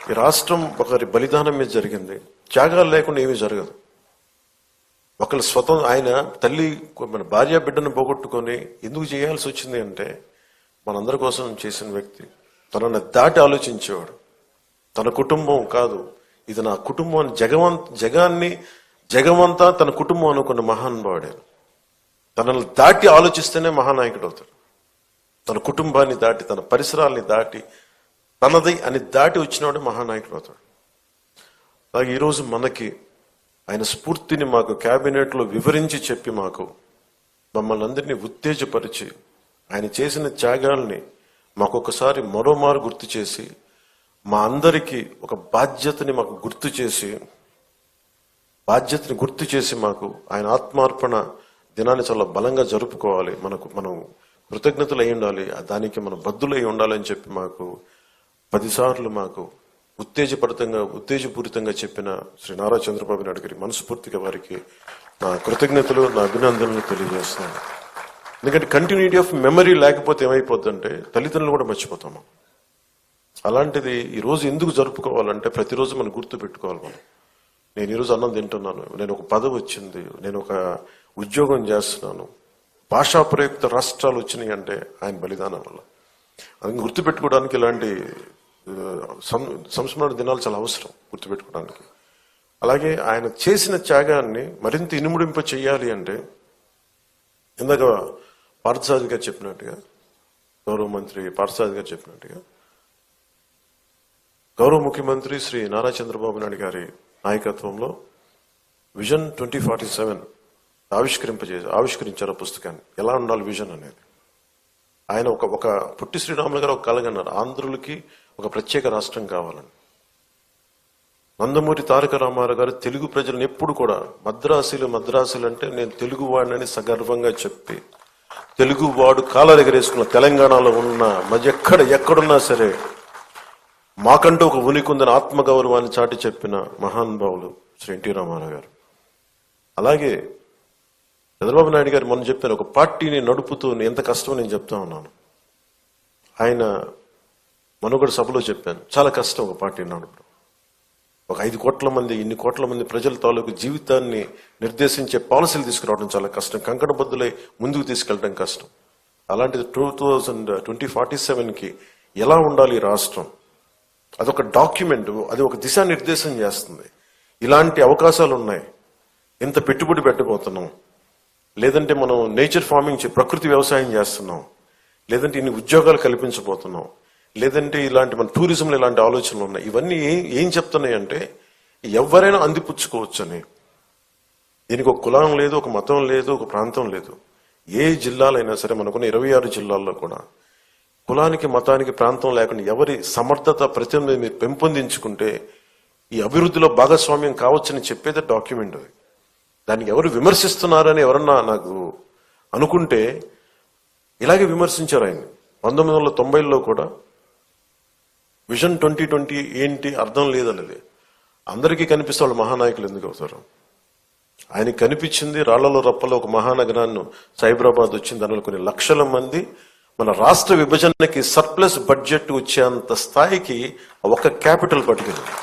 ఈ రాష్ట్రం ఒకరి బలిదానం మీద జరిగింది. త్యాగాలు లేకుండా ఏమీ జరగదు. ఒకళ్ళు ఆయన తల్లి మన భార్య బిడ్డను పోగొట్టుకొని ఎందుకు చేయాల్సి వచ్చింది అంటే మనందరి కోసం చేసిన వ్యక్తి. తనను దాటి ఆలోచించేవాడు. తన కుటుంబం కాదు, ఇది నా కుటుంబం అని జగమంతా తన కుటుంబం అనుకున్న మహానుభావుడే. తనను దాటి ఆలోచిస్తేనే మహానాయకుడు అవుతాడు. తన కుటుంబాన్ని దాటి, తన పరిసరాల్ని దాటి, తనది అని దాటి వచ్చినవాడే మహానాయకుడు అవుతాడు. అలాగే ఈరోజు మనకి ఆయన స్ఫూర్తిని మాకు క్యాబినెట్లో వివరించి చెప్పి మమ్మల్ని అందరినీ ఉత్తేజపరిచి ఆయన చేసిన త్యాగాల్ని మాకొకసారి మరోమారు గుర్తు చేసి మా అందరికీ ఒక బాధ్యతని గుర్తు చేసి మాకు ఆయన ఆత్మార్పణ దినాన్ని చాలా బలంగా జరుపుకోవాలి, మనం కృతజ్ఞతలు అయి ఉండాలి, దానికి మనం బద్దులై ఉండాలని చెప్పి 10 సార్లు ఉత్తేజపూరితంగా చెప్పిన శ్రీ నారా చంద్రబాబు నాయుడు గారి మనస్ఫూర్తిగా వారికి నా కృతజ్ఞతలు, నా అభినందనలు తెలియజేస్తున్నాను. ఎందుకంటే కంటిన్యూటీ ఆఫ్ మెమరీ లేకపోతే ఏమైపోతుందంటే తల్లిదండ్రులు కూడా మర్చిపోతాము. అలాంటిది ఈరోజు ఎందుకు జరుపుకోవాలంటే ప్రతిరోజు మనం గుర్తు పెట్టుకోవాలి. నేను ఈరోజు అన్నం తింటున్నాను, నేను ఒక పదవి వచ్చింది, నేను ఒక ఉద్యోగం చేస్తున్నాను, భాషా ప్రయుక్త రాష్ట్రాలు వచ్చినాయి అంటే ఆయన బలిదానం వల్ల. అది గుర్తుపెట్టుకోవడానికి ఇలాంటి సంస్మరణ దినాలు చాలా అవసరం గుర్తుపెట్టుకోవడానికి. అలాగే ఆయన చేసిన త్యాగాన్ని మరింత ఇనుముడింప చెయ్యాలి అంటే ఇందాక పార్థసారథి గారు చెప్పినట్టుగా, గౌరవ మంత్రి పార్థసారథి గారు చెప్పినట్టుగా, గౌరవ ముఖ్యమంత్రి శ్రీ నారా చంద్రబాబు నాయుడు గారి నాయకత్వంలో విజన్ 2047 ఆవిష్కరించారు పుస్తకాన్ని. ఎలా ఉండాలి విజన్ అనేది. ఆయన ఒక పుట్టి శ్రీరాములు గారు ఒక కలగన్నారు, ఆంధ్రులకి ఒక ప్రత్యేక రాష్ట్రం కావాలని. నందమూరి తారక రామారావు గారు తెలుగు ప్రజలను ఎప్పుడు కూడా మద్రాసులు అంటే నేను తెలుగు వాడినని సగర్వంగా చెప్పి, తెలుగువాడు కాలర్ ఎగరేసుకున్న తెలంగాణలో ఉన్న ఎక్కడున్నా సరే మాకంటూ ఒక ఉనికి ఉందని ఆత్మగౌరవాన్ని చాటి చెప్పిన మహానుభావులు శ్రీ ఎన్టీ రామారావు గారు. అలాగే చంద్రబాబు నాయుడు గారు మొన్న చెప్పాను, ఒక పార్టీని నడుపుతూ ఎంత కష్టమో నేను చెప్తా ఉన్నాను. ఆయన మనుగడ సభలో చెప్పాను, చాలా కష్టం ఒక పార్టీని నడపడం. ఒక 5 కోట్ల మంది, ఇన్ని కోట్ల మంది ప్రజల తాలూకు జీవితాన్ని నిర్దేశించే పాలసీలు తీసుకురావడం చాలా కష్టం, కంకణబద్దులై ముందుకు తీసుకెళ్ళడం కష్టం. అలాంటిది 2047కి ఎలా ఉండాలి రాష్ట్రం, అదొక డాక్యుమెంట్, అది ఒక దిశానిర్దేశం చేస్తుంది. ఇలాంటి అవకాశాలు ఉన్నాయి, ఇంత పెట్టుబడి పెట్టబోతున్నాం, లేదంటే మనం నేచర్ ఫార్మింగ్ ప్రకృతి వ్యవసాయం చేస్తున్నాం, లేదంటే ఇన్ని ఉద్యోగాలు కల్పించబోతున్నాం, లేదంటే ఇలాంటి మన టూరిజంలో ఇలాంటి ఆలోచనలు ఉన్నాయి. ఇవన్నీ ఏం చెప్తున్నాయి అంటే ఎవరైనా అందిపుచ్చుకోవచ్చు అని. దీనికి ఒక కులం లేదు, ఒక మతం లేదు, ఒక ప్రాంతం లేదు. ఏ జిల్లాలైనా సరే, మనకున్న 26 జిల్లాల్లో కూడా కులానికి, మతానికి, ప్రాంతం లేకుండా ఎవరి సమర్థత ప్రతినిధి మీరు పెంపొందించుకుంటే ఈ అభివృద్ధిలో భాగస్వామ్యం కావచ్చని చెప్పేది డాక్యుమెంట్. అది దానికి ఎవరు విమర్శిస్తున్నారని ఎవరన్నా నాకు అనుకుంటే ఇలాగే విమర్శించారు ఆయన. 1990లో కూడా విజన్ 2020 ఏంటి అర్థం లేదన్నది అందరికీ కనిపిస్తే వాళ్ళు మహానాయకులు ఎందుకు అవుతారు. ఆయనకి కనిపించింది రాళ్లలో రప్పలో ఒక మహానగరాన్ని, సైబరాబాద్ వచ్చింది, దానిలో కొన్ని లక్షల మంది. మన రాష్ట్ర విభజనకి సర్ప్లస్ బడ్జెట్ వచ్చేంత స్థాయికి ఒక క్యాపిటల్ పట్టుకెళ్ళింది.